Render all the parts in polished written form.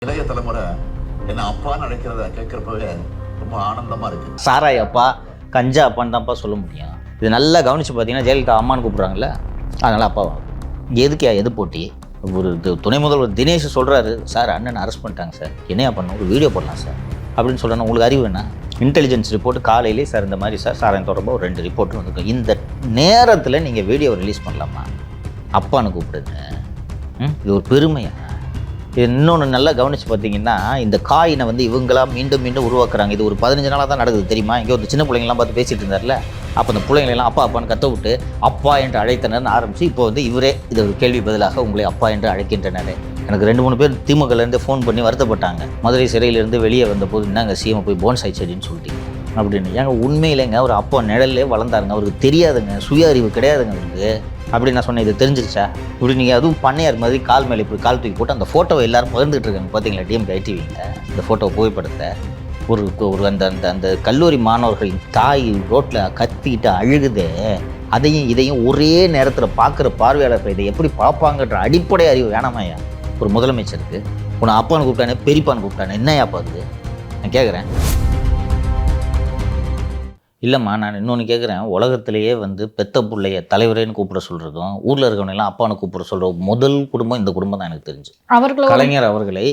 இளைய தலைமுறை என்ன அப்பான்னு நினைக்கிறத கேட்குறப்பவே ரொம்ப ஆனந்தமாக இருக்குது. சாராய் அப்பா கஞ்சா அப்பான்னு தான்ப்பா சொல்ல முடியும். இது நல்லா கவனித்து பார்த்தீங்கன்னா ஜெயலலிதா அம்மான்னு கூப்பிட்றாங்கல்ல, அதனால் அப்பாவா எதுக்கே எது போட்டி. ஒரு துணை முதல்வர் தினேஷ் சொல்கிறாரு, சார் அண்ணன் அரெஸ்ட் பண்ணிட்டாங்க சார், என்னையா பண்ணணும், ஒரு வீடியோ போடலாம் சார் அப்படின்னு சொல்லணும். உங்களுக்கு அறிவு என்ன? இன்டெலிஜென்ஸ் ரிப்போர்ட் காலையிலே சார் இந்த மாதிரி சார் சாராயம் தொடர்பாக ஒரு 2 ரிப்போர்ட் வந்துருக்கும், இந்த நேரத்தில் நீங்கள் வீடியோ ரிலீஸ் பண்ணலாமா அப்பான்னு கூப்பிடுங்க. இது ஒரு பெருமையா? இன்னொன்று நல்லா கவனித்து பார்த்தீங்கன்னா, இந்த காயினை வந்து இவங்களா மீண்டும் மீண்டும் உருவாக்குறாங்க. இது ஒரு 15 நாளாக தான் நடக்குது தெரியுமா? இங்கே ஒரு சின்ன பிள்ளைங்களாம் பார்த்து பேசிகிட்டு இருந்தார்ல, அப்போ அந்த பிள்ளைங்களெல்லாம் அப்பா அப்பான்னு கத்த விட்டு அப்பா என்று அழைத்தனர்னு ஆரம்பித்து இப்போ வந்து இவரே இது ஒரு கேள்வி பதிலாக உங்களை அப்பா என்று அழைக்கின்றனர். எனக்கு 2-3 பேர் திமுகலேருந்து ஃபோன் பண்ணி வருத்தப்பட்டாங்க. மதுரை சிறையிலேருந்து வெளியே வந்தபோது என்னங்க சிஎம் போய் போன்சாய் செடின்னு சொல்லிட்டீங்க அப்படின்னு. ஏங்க உண்மையிலேங்க ஒரு அப்பா நிழல்லே வளர்ந்தாருங்க, அவருக்கு தெரியாதுங்க, சுய அறிவு கிடையாதுங்க அவருக்கு அப்படின்னு நான் சொன்னேன். இது தெரிஞ்சிருச்சா இப்படி நீங்கள் அதுவும் பண்ணையார் மாதிரி கால் மேலே இப்படி கால் தூக்கி போட்டு அந்த ஃபோட்டோவை எல்லோரும் பகிர்ந்துட்டு இருக்காங்க பார்த்தீங்களா டிஎம்கே ஐடிவிங்க. இந்த ஃபோட்டோ புகைப்படத்தை ஒரு அந்த அந்த அந்த கல்லூரி மாணவர்களின் தாய் ரோட்டில் கத்திக்கிட்டு அழுகுதே, அதையும் இதையும் ஒரே நேரத்தில் பார்க்குற பார்வையாளர்கள் இதை எப்படி பார்ப்பாங்கன்ற அடிப்படை அறிவு வேணாமாயா ஒரு முதலமைச்சருக்கு? உன்னை அப்பான்னு கூப்பிட்டானே பெரியப்பான்னு கூப்பிட்டானே என்னையா பார்த்து நான் கேட்குறேன். இல்லைம்மா, நான் இன்னொன்று கேட்குறேன். உலகத்திலேயே வந்து பெத்த பிள்ளைய தலைவரேன்னு கூப்பிட சொல்கிறதும் ஊரில் இருக்கவனெல்லாம் அப்பான்னு கூப்பிட சொல்கிற முதல் குடும்பம் இந்த குடும்பம் தான் எனக்கு தெரிஞ்சு. கலைஞர் அவர்களை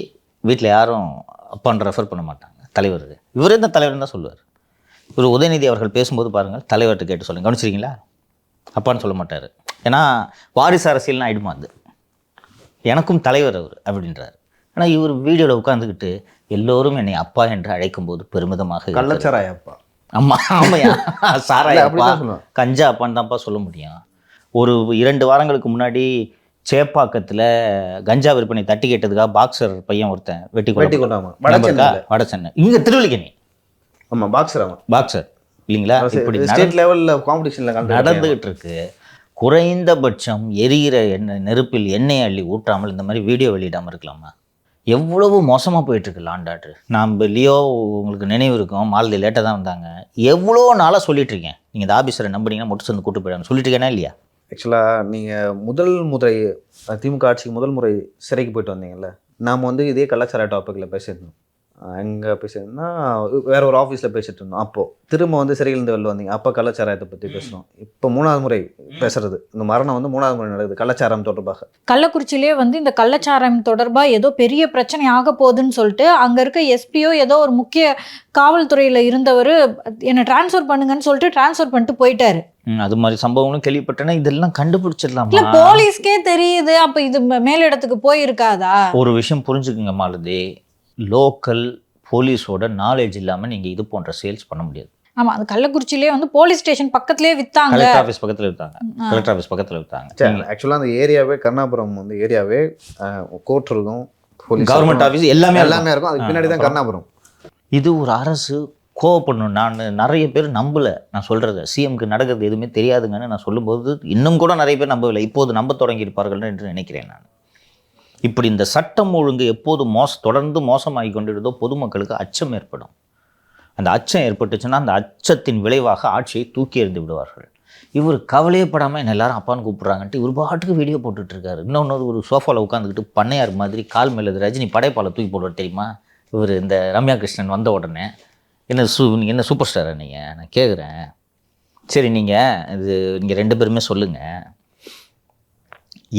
வீட்டில் யாரும் அப்பான்னு ரெஃபர் பண்ண மாட்டாங்க, தலைவர் இவரே தான் தலைவர்னு தான் சொல்லுவார். இவர் உதயநிதி அவர்கள் பேசும்போது பாருங்கள், தலைவர்கிட்ட கேட்டு சொல்லுங்கள், கவனிச்சிருக்கீங்களா? அப்பான்னு சொல்ல மாட்டார். ஏன்னா வாரிசு அரசியல்னு ஆகிடுமா அது, எனக்கும் தலைவர் அவர் அப்படின்றார். ஆனால் இவர் வீடியோவில் உட்காந்துக்கிட்டு எல்லோரும் என்னை அப்பா என்று அழைக்கும்போது பெருமிதமாக கள்ளச்சாராய அப்பா. ஆமையா சாராய அப்பா கஞ்சா அப்பான்னு தான்ப்பா சொல்ல முடியும். ஒரு 2 வாரங்களுக்கு முன்னாடி சேப்பாக்கத்தில் கஞ்சா விற்பனை தட்டி கேட்டதுக்காக பாக்ஸர் பையன் ஒருத்தன் வெட்டி கொண்டாங்க வட சென்னை, இங்கே திருவல்லிக்கேணி. ஆமாம், பாக்ஸர் இல்லைங்களா? இப்படி ஸ்டேட் லெவலில் காம்படிஷனில் நடந்துகிட்டு இருக்கு. குறைந்தபட்சம் எரிகிற நெருப்பில் எண்ணெய் அள்ளி ஊற்றாமல் இந்த மாதிரி வீடியோ வெளியிடாமல் இருக்கலாமா? எவ்வளவு மோசமாக போயிட்டுருக்கு லாண்ட் ஆர்டர். நாம் லியோ உங்களுக்கு நினைவு இருக்கும், மாலதி லேட்டாக தான் வந்தாங்க. எவ்வளோ நாளாக சொல்லிட்டுருக்கேன், நீங்கள் இந்த ஆஃபீஸரை நம்பினீங்கன்னா மட்டும் சேர்ந்து கூட்டு போயிடாங்க சொல்லிட்டு இருக்கேனா இல்லையா? ஆக்சுவலாக நீங்கள் முதல் முறை திமுக ஆட்சிக்கு முதல் முறை சிறைக்கு போயிட்டு வந்தீங்கல்ல, நாம் வந்து இதே கலாச்சார டாப்பிக்கில் பேசியிருந்தோம். எங்கே பேசியிருந்தோம்னா வேற ஒரு ஆஃபீஸில் பேசிகிட்டு இருந்தோம். அப்போது திரும்ப வந்து சிறையிலேருந்து வெளில வந்தீங்க, அப்போ கலாச்சாரத்தை பற்றி பேசுகிறோம். இப்போ 3வது முறை பேசுறது, இந்த மரணம் வந்து 3வது முறை நடக்குது கலாச்சாரம் தொடர்பாக. கள்ளக்குறிச்சியிலே வந்து இந்த கள்ளச்சாரம் தொடர்பாக ஏதோ பெரிய பிரச்சனை ஆக போகுதுன்னு சொல்லிட்டு அங்கே இருக்க எஸ்பியோ ஏதோ ஒரு முக்கிய காவல்துறையில் இருந்தவர் என்னை டிரான்ஸ்ஃபர் பண்ணுங்கன்னு சொல்லிட்டு டிரான்ஸ்ஃபர் பண்ணிட்டு போயிட்டாரு. அது மாதிரி சம்பவங்களும் கேள்விப்பட்டேன்னா இதெல்லாம் கண்டுபிடிச்சிடலாம். இல்லை, போலீஸ்க்கே தெரியுது, அப்போ இது மேலிடத்துக்கு போயிருக்காதா? ஒரு விஷயம் புரிஞ்சுக்குங்க மாலதி, லோக்கல் போலீஸோட நாலேஜ் இல்லாமல் நீங்கள் இது போன்ற சேல்ஸ் பண்ண முடியாது. ஆமாம், அது கள்ளக்குறிச்சியிலே வந்து போலீஸ் ஸ்டேஷன் பக்கத்துலேயே விற்றாங்க, கலெக்டர் ஆஃபீஸ் பக்கத்தில் விற்றாங்க, கலெக்டர் ஆஃபீஸ் பக்கத்தில் விற்றாங்க. ஆக்சுவலாக அந்த ஏரியாவே கருணாபுரம் வந்து ஏரியாவே கோர்ட் இருக்கும், கவர்மெண்ட் ஆஃபீஸ் எல்லாமே இருக்கும், அதுக்கு பின்னாடி தான் கருணாபுரம். இது ஒரு அரசு கோவப்படணும். நான் நிறைய பேர் நம்பலை நான் சொல்கிறது, சிஎம்க்கு நடக்கிறது எதுவுமே தெரியாதுங்கன்னு நான் சொல்லும்போது இன்னும் கூட நிறைய பேர் நம்பவில்லை, இப்போது நம்ப தொடங்கியிருப்பார்கள் என்று நினைக்கிறேன் நான். இப்படி இந்த சட்டம் ஒழுங்கு எப்போது தொடர்ந்து மோசமாகி கொண்டிருந்தோ பொதுமக்களுக்கு அச்சம் ஏற்படும். அந்த அச்சம் ஏற்பட்டுச்சுன்னா அந்த அச்சத்தின் விளைவாக ஆட்சியை தூக்கி எறிந்து விடுவார்கள். இவர் கவலையப்படாமல் என்ன எல்லாரும் அப்பான்னு கூப்பிட்றாங்கன்ட்டு இவர் பாட்டுக்கு வீடியோ போட்டுட்ருக்காரு. இன்னொன்று ஒரு சோஃபாவில் உட்காந்துக்கிட்டு பண்ணையார் மாதிரி கால் மேலே ரஜினி படைப்பாலை தூக்கி போடுவார் தெரியுமா? இவர் இந்த ரம்யா கிருஷ்ணன் வந்த உடனே நீங்கள் என்ன சூப்பர் ஸ்டாரா நீங்கள்? நான் கேட்குறேன், சரி நீங்கள் 2 பேருமே சொல்லுங்கள்,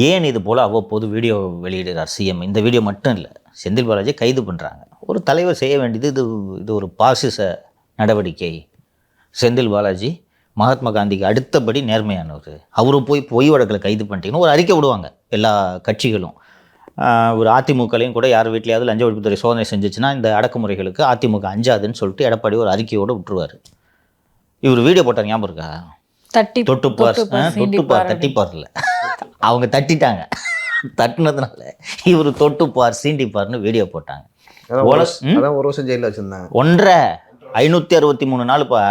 ஏன் இது போல் அவ்வப்போது வீடியோ வெளியிடுறார் சிஎம்? இந்த வீடியோ மட்டும் இல்லை, செந்தில் பாலாஜி கைது பண்ணுறாங்க. ஒரு தலைவர் செய்ய வேண்டியது இது ஒரு பாசிச நடவடிக்கை. செந்தில் பாலாஜி மகாத்மா காந்திக்கு அடுத்தபடி நேர்மையானவர், அவரு போய் பொய் வழக்கில் கைது பண்ணிட்டீங்கன்னா ஒரு அறிக்கை விடுவாங்க எல்லா கட்சிகளும். ஒரு அதிமுகலையும் கூட யார் வீட்லையாவது லஞ்ச ஒழிப்புத்துறை சோதனை செஞ்சிச்சுன்னா இந்த அடக்குமுறைகளுக்கு அதிமுக அஞ்சாதுன்னு சொல்லிட்டு எடப்பாடி ஒரு அறிக்கையோடு விட்டுருவார். இவர் வீடியோ போட்டார், ஞாபகம் இருக்கா? தட்டிப்பார்ல அவங்க தட்டிட்டாங்க, தட்டினதுனால இவர் தொட்டுப்பார் சீண்டிப்பார்னு வீடியோ போட்டாங்க. ஒரு வருஷம் ஜெயிலில் வச்சுருந்தாங்க, 563 நாளுப்பா,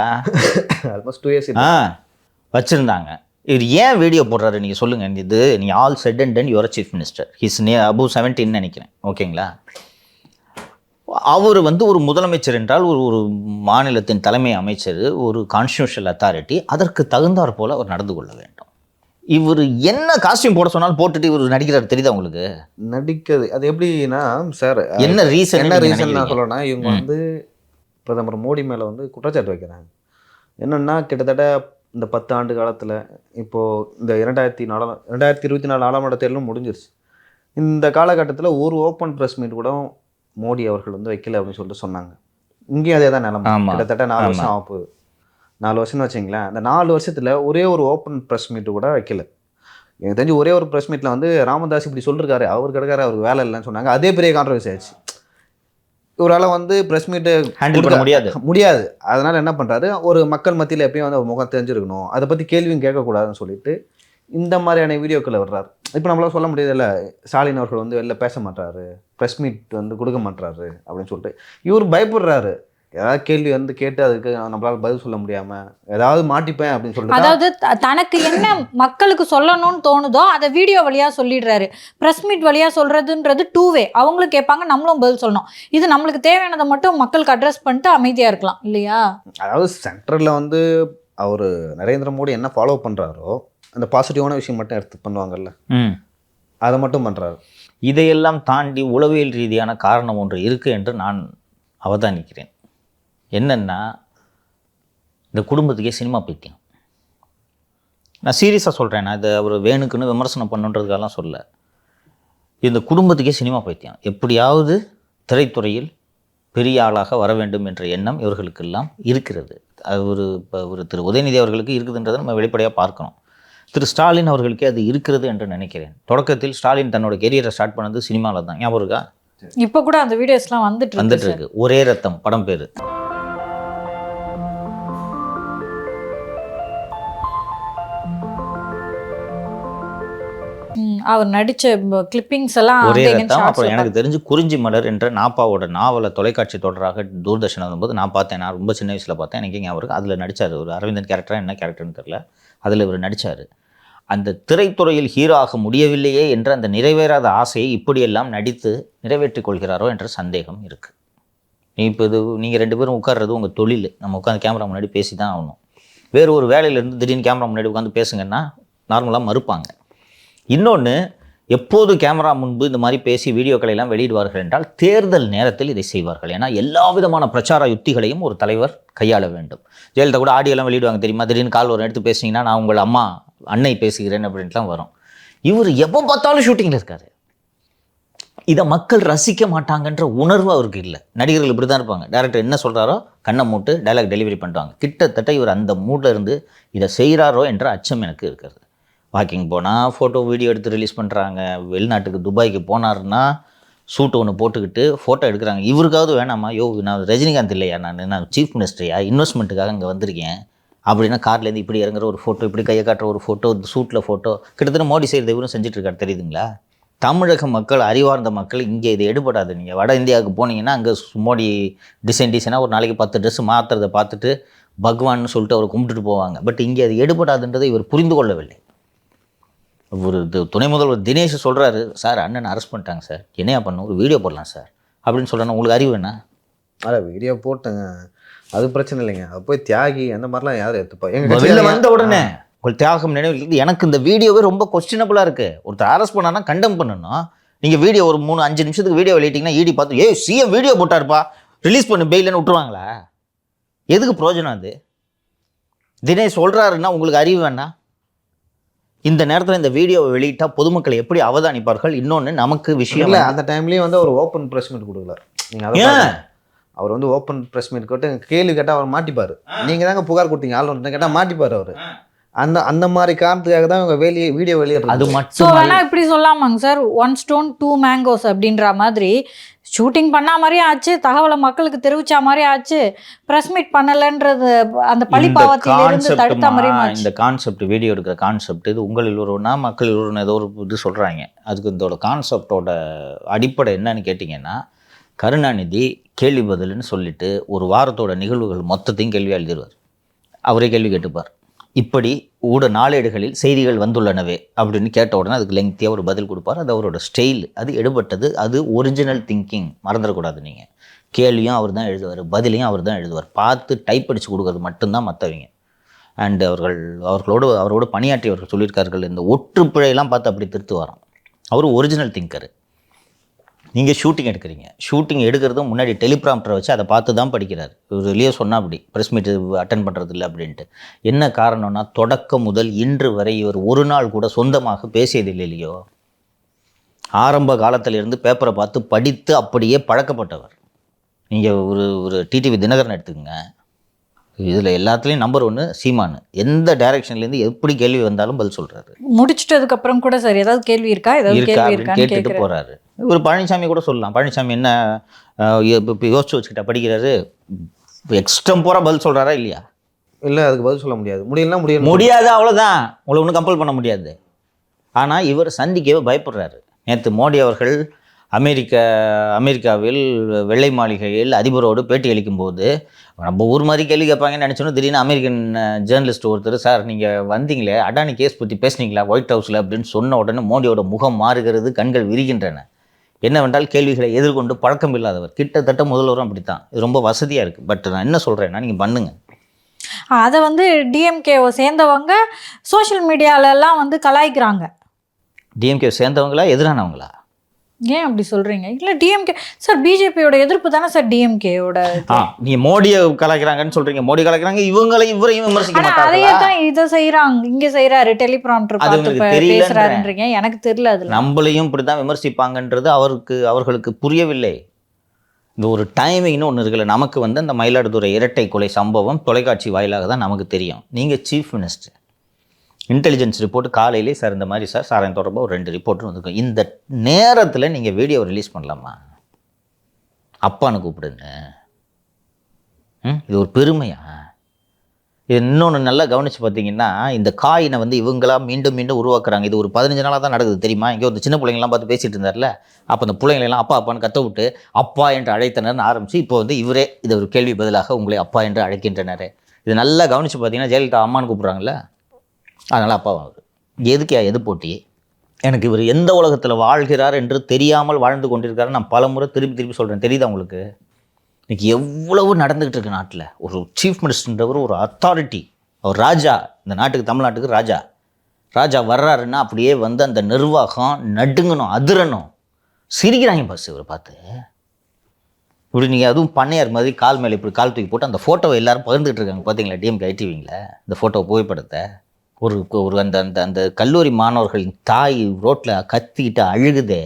ஆல்மோஸ்ட் 2 years வச்சுருந்தாங்க. இவர் ஏன் வீடியோ போடுறாரு நீங்கள் சொல்லுங்கள். இது நீங்கள் all set and ton your chief minister, his above 70 நினைக்கிறேன், ஓகேங்களா? அவர் வந்து ஒரு முதலமைச்சர் என்றால் ஒரு மாநிலத்தின் தலைமை அமைச்சர், ஒரு கான்ஸ்டிடியூஷனல் அத்தாரிட்டி, அதற்கு தகுந்தாற் போல் அவர் நடந்து கொள்ள வேண்டும். இவர் என்ன காஸ்டியூம் போட சொன்னாலும் போட்டுட்டு இவர் நடிக்கிறார், தெரியுதா உங்களுக்கு? நடிக்கிறது அது எப்படின்னா சார், என்ன ரீசன் நான் சொல்லணும்னா இவங்க வந்து பிரதமர் மோடி மேலே வந்து குற்றச்சாட்டு வைக்கிறாங்க. என்னென்னா கிட்டத்தட்ட இந்த 10 ஆண்டு காலத்தில் இப்போது இந்த 2024 நாடாளுமன்ற தேர்தலும் முடிஞ்சிருச்சு. இந்த காலகட்டத்தில் ஒரு ஓப்பன் ப்ரெஸ் மீட் கூட மோடி அவர்கள் வந்து வைக்கல அப்படின்னு சொல்லிட்டு சொன்னாங்க. இங்கேயும் அதே தான் நிலைமை. கிட்டத்தட்ட 4 வருஷம் ஆக போகுது. 4 வருஷம்னு வச்சிங்களேன். அந்த 4 வருஷத்தில் ஒரே ஒரு ஓப்பன் ப்ரெஸ் மீட்டு கூட வைக்கல. எனக்கு தெரிஞ்சு ஒரே ஒரு ப்ரெஸ் மீட்டில் வந்து ராமதாஸ் இப்படி சொல்லிருக்காரு, அவர் கிடக்காரு, அவருக்கு வேலை இல்லைன்னு சொன்னாங்க. அதே பெரிய கான்ட்ரவர்சி ஆச்சு. இவரால் வந்து ப்ரெஸ் மீட்டு ஹேண்டில் பண்ண முடியாது. அதனால் என்ன பண்ணுறாரு, ஒரு மக்கள் மத்தியில் எப்பயும் வந்து முகம் தெரிஞ்சிருக்கணும், அதை பற்றி கேள்வியும் கேட்கக்கூடாதுன்னு சொல்லிட்டு இந்த மாதிரியான வீடியோக்களை வர்றாரு. இப்போ நம்மளால சொல்ல முடியாதுல்ல, ஸ்டாலின் அவர்கள் வந்து வெளில பேச மாட்டாரு, ப்ரெஸ் மீட் வந்து கொடுக்க மாட்டாரு அப்படின்னு சொல்லிட்டு இவர் பயப்படுறாரு. ஏதாவது கேள்வி வந்து கேட்டு அதுக்கு நம்மளால பதில் சொல்ல முடியாம ஏதாவது மாட்டிப்பேன் அப்படின்னு சொல்லிட்டு, அதாவது தனக்கு என்ன மக்களுக்கு சொல்லணும்னு தோணுதோ அதை வீடியோ வழியா சொல்லிடுறாரு. பிரஸ் மீட் வழியா சொல்றதுன்றது 2 வே. அவங்களும் கேட்பாங்க, நம்மளும் பதில் சொல்லணும். இது நம்மளுக்கு தேவையானதை மட்டும் மக்களுக்கு அட்ரஸ் பண்ணிட்டு அமைதியா இருக்கலாம் இல்லையா? அதாவது சென்ட்ரல்ல வந்து அவர் நரேந்திர மோடி என்ன ஃபாலோ பண்றாரோ அந்த பாசிட்டிவான விஷயம் மட்டும் எடுத்து பண்ணுவாங்கல்ல, அதை மட்டும் பண்றாரு. இதையெல்லாம் தாண்டி உளவியல் ரீதியான காரணம் ஒன்று இருக்கு என்று நான் அவதானிக்கிறேன். என்னென்னா, இந்த குடும்பத்துக்கே சினிமா பைத்தியம். நான் சீரியஸாக சொல்கிறேன். நான் இதை அவர் வேணுக்குன்னு விமர்சனம் பண்ணுன்றதுக்கெல்லாம் சொல்ல. இந்த குடும்பத்துக்கே சினிமா பைத்தியம். எப்படியாவது திரைத்துறையில் பெரிய ஆளாக வர வேண்டும் என்ற எண்ணம் இவர்களுக்கெல்லாம் இருக்கிறது. அது இப்போ ஒரு திரு உதயநிதி அவர்களுக்கு இருக்குதுன்றதை நம்ம வெளிப்படையாக பார்க்கணும். திரு ஸ்டாலின் அவர்களுக்கே அது இருக்கிறது என்று நினைக்கிறேன். தொடக்கத்தில் ஸ்டாலின் தன்னோட கெரியரை ஸ்டார்ட் பண்ணது சினிமாவில் தான். ஞாபகம் இருக்கா? இப்போ கூட அந்த வீடியோஸ்லாம் வந்துட்டு இருக்கு. ஒரே ரத்தம் படம் பேர். அவர் நடித்த கிளிப்பிங்ஸ் எல்லாம் ஒரே ரத்தம். அப்புறம் எனக்கு தெரிஞ்சு குறிஞ்சி மலர் என்ற நாப்பாவோட நாவலை தொலைக்காட்சி தொடராக தூர்தர்ஷன் வரும்போது நான் பார்த்தேன். நான் ரொம்ப சின்ன வயசில் பார்த்தேன். எனக்கு ஞாபகம் இருக்குது. அதில் நடித்தார். ஒரு அரவிந்தன் கேரக்டராக என்ன கேரக்டர்னு தெரியல, அதில் இவர் நடித்தார். அந்த திரைத்துறையில் ஹீரோ ஆக முடியவில்லையே என்ற அந்த நிறைவேறாத ஆசையை இப்படியெல்லாம் நடித்து நிறைவேற்றிக் கொள்கிறாரோ என்ற சந்தேகம் இருக்குது. இப்போ இது நீங்கள் 2 பேரும் உட்கார்றது உங்கள் தொழில். நம்ம உட்காந்து கேமரா முன்னாடி பேசி தான் ஆகணும். வேறு ஒரு வேலையிலேருந்து திடீர்னு கேமரா முன்னாடி உட்காந்து பேசுங்கன்னா நார்மலாக மறுப்பாங்க. இன்னொன்று, எப்போது கேமரா முன்பு இந்த மாதிரி பேசி வீடியோக்களை எல்லாம் வெளியிடுவார்கள் என்றால் தேர்தல் நேரத்தில் இதை செய்வார்கள். ஏன்னா எல்லா விதமான பிரச்சார யுத்திகளையும் ஒரு தலைவர் கையாள வேண்டும். ஜெயலலிதா கூட ஆடியோலாம் வெளியிடுவாங்க தெரியுமா? திடீர்னு கால் ஒரு எடுத்து பேசிங்கன்னா நான் உங்கள் அன்னை பேசுகிறேன் அப்படின்ட்டுலாம் வரும். இவர் எப்போ பார்த்தாலும் ஷூட்டிங்கில் இருக்காரு. இதை மக்கள் ரசிக்க மாட்டாங்கன்ற உணர்வு அவருக்கு இல்லை. நடிகர்கள் இப்படி தான் இருப்பாங்க. டேரக்டர் என்ன சொல்கிறாரோ கண்ணை மூட்டு டைலாக் டெலிவரி பண்ணுவாங்க. கிட்டத்தட்ட இவர் அந்த மூடில் இருந்து இதை செய்கிறாரோ என்ற அச்சம் எனக்கு இருக்கிறது. வாக்கிங் போனால் ஃபோட்டோ வீடியோ எடுத்து ரிலீஸ் பண்ணுறாங்க. வெளிநாட்டுக்கு துபாய்க்கு போனார்னா சூட்டு ஒன்று போட்டுக்கிட்டு ஃபோட்டோ எடுக்கிறாங்க. இவருக்காவது வேணாமா? நான் ரஜினிகாந்த் இல்லையா, நான் சீஃப் மினிஸ்டரையா, இன்வெஸ்ட்மெண்ட்டுக்காக இங்கே வந்திருக்கேன் அப்படின்னா கார்லேருந்து இப்படி இறங்குற ஒரு ஃபோட்டோ, இப்படி கையை காட்டுற ஒரு ஃபோட்டோ, சூட்டில் ஃபோட்டோ, கிட்டத்தட்ட மோடி செய்கிறது இவரும் செஞ்சிட்ருக்காரு. தெரியுதுங்களா? தமிழக மக்கள், அறிவார்ந்த மக்கள் இங்கே இது எடுபடாது. நீங்கள் வட இந்தியாவுக்கு போனீங்கன்னா அங்கே மோடி டிசைனாக ஒரு நாளைக்கு 10 ட்ரெஸ் மாற்றுறதை பார்த்துட்டு பகவான்னு சொல்லிட்டு அவர் கும்பிட்டுட்டு போவாங்க. பட் இங்கே அது எடுபடாதுன்றதை இவர் புரிந்து கொள்ளவில்லை. ஒரு துணை முதல்வர் தினேஷ் சொல்கிறாரு, சார் அண்ணன் அரெஸ்ட் பண்ணிட்டாங்க சார், என்னையா பண்ணணும், ஒரு வீடியோ போடலாம் சார் அப்படின்னு சொல்கிறேன்னா உங்களுக்கு அறிவு என்ன? அதான் வீடியோ போட்டேங்க, அது பிரச்சனை இல்லைங்க. அது போய் தியாகி அந்த மாதிரிலாம் யாரும் எடுத்துப்பா வெளியில் வந்த உடனே உங்கள் தியாகம் நினைவு. எனக்கு இந்த வீடியோவே ரொம்ப கொஸ்டினபுளாக இருக்குது. ஒருத்தர் அரெஸ்ட் பண்ணான்னா கண்டெம் பண்ணணும். நீங்கள் வீடியோ ஒரு 3-5 நிமிஷத்துக்கு வீடியோ வெளியிட்டிங்கன்னா ஈடி பார்த்து சிஎம் வீடியோ போட்டாருப்பா ரிலீஸ் பண்ணு பெயில்னு விட்டுருவாங்களா? எதுக்கு பிரயோஜனம் அது? தினேஷ் சொல்கிறாருன்னா உங்களுக்கு அறிவு வேணா? இந்த நேரத்தில் இந்த வீடியோவை வெளியிட்டால் பொதுமக்களை எப்படி அவதானிப்பார்கள்? இன்னொன்று நமக்கு விஷயம் இல்லை, அந்த டைம்லேயும் வந்து ஒரு ஓப்பன் ப்ரெஸ் மீட் கொடுக்கல. நீங்கள் அவர் வந்து ஓப்பன் ப்ரெஸ் மீட் கேட்டு கேள்வி கேட்டால் அவர் மாட்டிப்பார். நீங்கள் தாங்க புகார் கொடுத்தீங்க ஆளுநர் கேட்டால் மாட்டிப்பார் அவர். அந்த மாதிரி காரணத்துக்காக தான் அவங்க வீடியோ வெளியிடுறது. அது மட்டும் வேணா இப்படி சொல்லாமாங்க சார், 1 stone 2 mangoes அப்படின்ற மாதிரி ஷூட்டிங் பண்ணா மாதிரியே ஆச்சு, தகவலை மக்களுக்கு தெரிவிச்சா மாதிரி ஆச்சு, ப்ரெஸ் மீட் பண்ணலன்றது அந்த பழி பாவத்திலிருந்து தடுத்த மாதிரி. இந்த கான்செப்ட், வீடியோ எடுக்கிற கான்செப்ட், இது உங்களில் ஒருவனா மக்கள் ஒருவன் ஏதோ ஒரு இது சொல்கிறாங்க. அதுக்கு இதோட கான்செப்டோட அடிப்படை என்னன்னு கேட்டிங்கன்னா, கருணாநிதி கேள்வி பதில்னு சொல்லிட்டு ஒரு வாரத்தோட நிகழ்வுகள் மொத்தத்தையும் கேள்வி எழுதிடுவார். அவரே கேள்வி கேட்டுப்பார். இப்படி நாளேடுகளில் செய்திகள் வந்துள்ளனவே அப்படின்னு கேட்ட உடனே அதுக்கு லெங்க்தியாக ஒரு பதில் கொடுப்பார். அது அவரோட ஸ்டைல், அது எடுபட்டது, அது ஒரிஜினல் திங்கிங். மறந்துடக்கூடாது. நீங்கள் கேள்வியும் அவர் தான் எழுதுவார், பதிலையும் அவர் தான் எழுதுவார். பார்த்து டைப் அடித்து கொடுக்குறது மட்டும்தான் மற்றவங்க. அண்ட் அவரோடு பணியாற்றியவர்கள் சொல்லியிருக்கார்கள், இந்த ஒற்றுப்பிழையெல்லாம் பார்த்து அப்படி திருத்து வரோம். அவர் ஒரிஜினல் திங்கர். நீங்கள் ஷூட்டிங் எடுக்கிறீங்க, ஷூட்டிங் எடுக்கிறதும் முன்னாடி டெலிப்ராம்ப்டரை வச்சு அதை பார்த்து தான் படிக்கிறார். இவர் வெளியே சொன்னால் அப்படி ப்ரெஸ் மீட் அட்டன் பண்ணுறது இல்லை அப்படின்ட்டு. என்ன காரணம்னா, தொடக்கம் முதல் இன்று வரை இவர் ஒரு நாள் கூட சொந்தமாக பேசியதில்லை இல்லையோ. ஆரம்ப காலத்திலிருந்து பேப்பரை பார்த்து படித்து அப்படியே பழக்கப்பட்டவர். நீங்கள் ஒரு டிடிவி தினகரன் எடுத்துக்கங்க, இதில் எல்லாத்துலேயும் நம்பர் 1 சீமானு. எந்த டைரக்ஷன்லேருந்து எப்படி கேள்வி வந்தாலும் பதில் சொல்கிறாரு. முடிச்சிட்டதுக்கு அப்புறம் கூட சரி ஏதாவது கேள்வி இருக்கா அப்படின்னு கேட்டுட்டு போகிறாரு. ஒரு பழனிசாமி கூட சொல்லலாம். பழனிசாமி என்ன இப்போ யோசிச்சு வச்சுக்கிட்டா படிக்கிறாரு, எக்ஸ்டம்போராக பதில் சொல்கிறாரா இல்லையா? இல்லை, அதுக்கு பதில் சொல்ல முடியாது. முடியாது, அவ்வளோதான். உங்களை ஒன்றும் கம்பல் பண்ண முடியாது. ஆனால் இவர் சந்திக்கவே பயப்படுறாரு. நேற்று மோடி அவர்கள் அமெரிக்காவில் வெள்ளை மாளிகையில் அதிபரோடு பேட்டி அளிக்கும்போது நம்ம ஊர் மாதிரி கேள்வி கேட்பாங்கன்னு நினச்சோன்னா, திடீர்னு அமெரிக்கன் ஜேர்னலிஸ்ட் ஒருத்தர், சார் நீங்கள் வந்தீங்களே அடானி கேஸ் பற்றி பேசுனீங்களா ஒயிட் ஹவுஸில் அப்படின்னு சொன்ன உடனே மோடியோட முகம் மாறுகிறது, கண்கள் விரிகின்றன. என்னவென்றால் கேள்விகளை எதிர்கொண்டு பழக்கம் இல்லாதவர். கிட்டத்தட்ட முதல்வரும் அப்படித்தான். இது ரொம்ப வசதியாக இருக்குது. பட் நான் என்ன சொல்கிறேன்னா, நீங்கள் பண்ணுங்கள். அதை டிஎம்கேவை சேர்ந்தவங்க சோஷியல் மீடியாலெல்லாம் கலாய்க்கிறாங்க. டிஎம்கே சேர்ந்தவங்களா எதிரானவங்களா? ஏன் அப்படி சொல்றீங்க? இல்லை டிஎம்கே சார் பிஜேபியோட எதிர்ப்பு தானே சார் டிஎம்கேயோட. நீங்க மோடியை கலாய்க்கிறாங்கன்னு சொல்றீங்க, மோடி கலாய்க்கிறாங்க, இவரையும் விமர்சிக்க மாட்டாங்களா? அதையே தான் இதை செய்யறாங்க, இங்க செய்யறாரு, டெலிபிராம்டர் பார்த்து பேசுறாருன்றீங்க. எனக்கு தெரியல, அது நம்மளையும் இப்படிதான் விமர்சிப்பாங்கன்றது அவர்களுக்கு புரியவில்லை. இந்த ஒரு டைமிங்னு ஒன்று இருக்குல்ல. நமக்கு அந்த மயிலாடுதுறை இரட்டை கொலை சம்பவம் தொலைக்காட்சி வாயிலாக தான் நமக்கு தெரியும். நீங்கள் சீஃப் மினிஸ்டர், இன்டெலிஜென்ஸ் ரிப்போர்ட் காலையிலே சார் இந்த மாதிரி சார் சாராயம் தொடர்பாக ஒரு 2 ரிப்போர்ட்டும் வந்துருக்கும். இந்த நேரத்தில் நீங்கள் வீடியோவை ரிலீஸ் பண்ணலாமா? அப்பான்னு கூப்பிடுங்க. இது ஒரு பெருமையா? இது இன்னொன்று நல்லா கவனித்து பார்த்தீங்கன்னா, இந்த காயினை இவங்களா மீண்டும் மீண்டும் உருவாக்குறாங்க. இது ஒரு 15 நாளாக தான் நடக்குது தெரியுமா? இங்கே ஒரு சின்ன பிள்ளைங்களாம் பார்த்து பேசிகிட்டு இருந்தார்ல, அப்போ அந்த பிள்ளைங்களெல்லாம் அப்பா அப்பான்னு கத்த விட்டு அப்பா என்று அழைத்தனர்னு ஆரம்பித்து இப்போ இவரே இது ஒரு கேள்வி பதிலாக உங்களை அப்பா என்று அழைக்கின்றனர். இது நல்லா கவனித்து பார்த்தீங்கன்னா, ஜெயலலிதா அம்மான்னு கூப்பிட்றாங்கல்ல, அதனால் அப்பாவாகுது. எது போட்டி? எனக்கு இவர் எந்த உலகத்தில் வாழ்கிறார் என்று தெரியாமல் வாழ்ந்து கொண்டிருக்காரு. நான் பல முறை திருப்பி சொல்கிறேன். தெரியுதா உங்களுக்கு? இன்றைக்கி எவ்வளவு நடந்துக்கிட்டு இருக்கு நாட்டில். ஒரு சீஃப் மினிஸ்டர்ன்றவர் ஒரு அத்தாரிட்டி, அவர் ராஜா, இந்த நாட்டுக்கு தமிழ்நாட்டுக்கு ராஜா வர்றாருன்னா அப்படியே அந்த நிர்வாகம் நடுங்கணும், அதிரணும். சிரிக்கிறாங்க பஸ் இவரை பார்த்து. இப்படி நீங்கள் அதுவும் பண்ணையார் மாதிரி கால் மேலே இப்படி கால் தூக்கி போட்டு அந்த ஃபோட்டோவை எல்லாரும் பகிர்ந்துட்டு இருக்காங்க. பார்த்தீங்களா டிஎம்கே ஐடிவிங்கள இந்த ஃபோட்டோ புகைப்படத்தை? ஒரு அந்த கல்லூரி மாணவர்களின் தாய் ரோட்டில் கத்திக்கிட்டு அழுகுதே,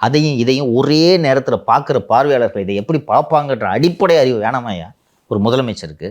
அதையும் இதையும் ஒரே நேரத்தில் பார்க்குற பார்வையாளர்கள் இதை எப்படி பார்ப்பாங்கன்ற அடிப்படை அறிவு வேணாமையா ஒரு முதலமைச்சருக்கு?